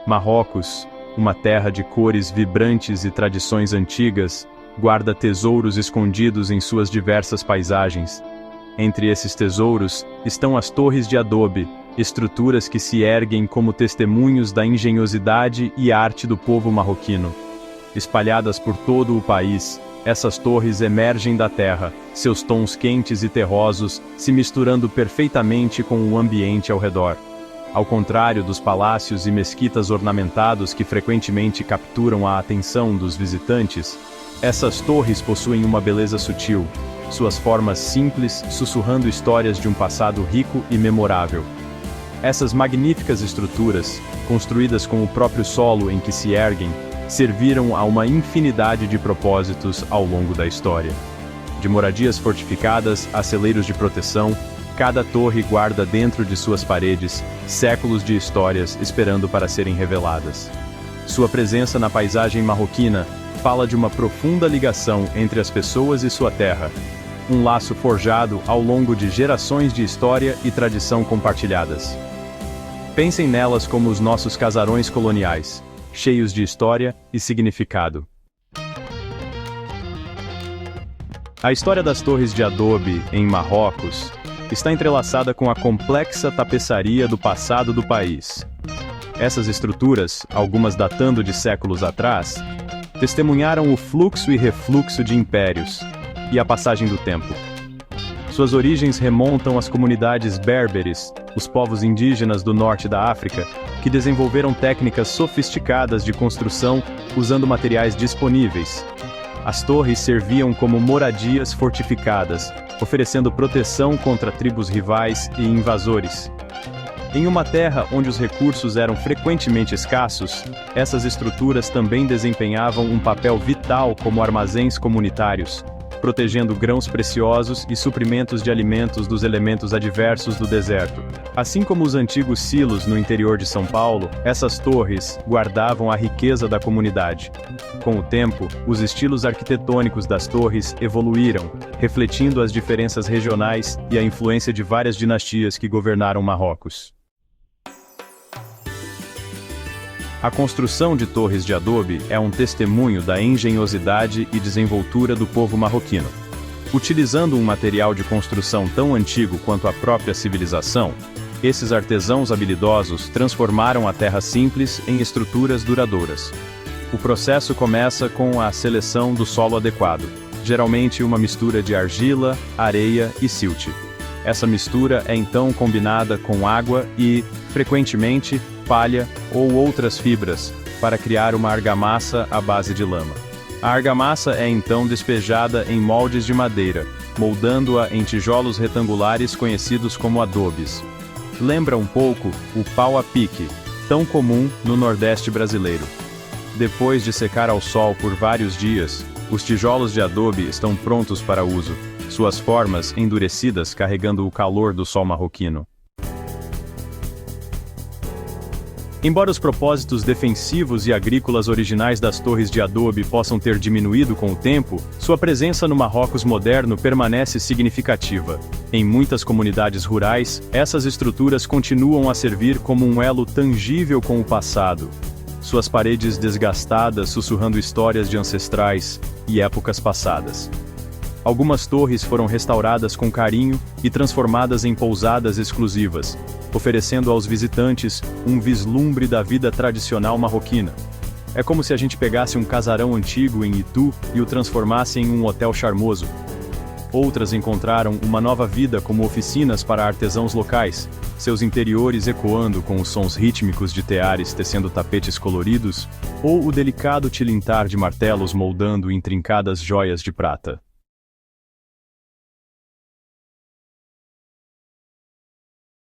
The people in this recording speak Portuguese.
Marrocos, uma terra de cores vibrantes e tradições antigas, guarda tesouros escondidos em suas diversas paisagens. Entre esses tesouros estão as torres de adobe, estruturas que se erguem como testemunhos da engenhosidade e arte do povo marroquino. Espalhadas por todo o país, essas torres emergem da terra, seus tons quentes e terrosos se misturando perfeitamente com o ambiente ao redor. Ao contrário dos palácios e mesquitas ornamentados que frequentemente capturam a atenção dos visitantes, essas torres possuem uma beleza sutil, suas formas simples sussurrando histórias de um passado rico e memorável. Essas magníficas estruturas, construídas com o próprio solo em que se erguem, serviram a uma infinidade de propósitos ao longo da história. De moradias fortificadas a celeiros de proteção, cada torre guarda dentro de suas paredes séculos de histórias esperando para serem reveladas. Sua presença na paisagem marroquina fala de uma profunda ligação entre as pessoas e sua terra, um laço forjado ao longo de gerações de história e tradição compartilhadas. Pensem nelas como os nossos casarões coloniais, cheios de história e significado. A história das torres de adobe, em Marrocos, está entrelaçada com a complexa tapeçaria do passado do país. Essas estruturas, algumas datando de séculos atrás, testemunharam o fluxo e refluxo de impérios e a passagem do tempo. Suas origens remontam às comunidades berberes, os povos indígenas do norte da África, que desenvolveram técnicas sofisticadas de construção usando materiais disponíveis. As torres serviam como moradias fortificadas, oferecendo proteção contra tribos rivais e invasores. Em uma terra onde os recursos eram frequentemente escassos, essas estruturas também desempenhavam um papel vital como armazéns comunitários, protegendo grãos preciosos e suprimentos de alimentos dos elementos adversos do deserto. Assim como os antigos silos no interior de São Paulo, essas torres guardavam a riqueza da comunidade. Com o tempo, os estilos arquitetônicos das torres evoluíram, refletindo as diferenças regionais e a influência de várias dinastias que governaram Marrocos. A construção de torres de adobe é um testemunho da engenhosidade e desenvoltura do povo marroquino. Utilizando um material de construção tão antigo quanto a própria civilização, esses artesãos habilidosos transformaram a terra simples em estruturas duradouras. O processo começa com a seleção do solo adequado, geralmente uma mistura de argila, areia e silt. Essa mistura é então combinada com água e, frequentemente, palha ou outras fibras, para criar uma argamassa à base de lama. A argamassa é então despejada em moldes de madeira, moldando-a em tijolos retangulares conhecidos como adobes. Lembra um pouco o pau a pique, tão comum no Nordeste brasileiro. Depois de secar ao sol por vários dias, os tijolos de adobe estão prontos para uso, suas formas endurecidas carregando o calor do sol marroquino. Embora os propósitos defensivos e agrícolas originais das torres de adobe possam ter diminuído com o tempo, sua presença no Marrocos moderno permanece significativa. Em muitas comunidades rurais, essas estruturas continuam a servir como um elo tangível com o passado. Suas paredes desgastadas sussurrando histórias de ancestrais e épocas passadas. Algumas torres foram restauradas com carinho e transformadas em pousadas exclusivas, oferecendo aos visitantes um vislumbre da vida tradicional marroquina. É como se a gente pegasse um casarão antigo em Itu e o transformasse em um hotel charmoso. Outras encontraram uma nova vida como oficinas para artesãos locais, seus interiores ecoando com os sons rítmicos de teares tecendo tapetes coloridos, ou o delicado tilintar de martelos moldando intrincadas joias de prata.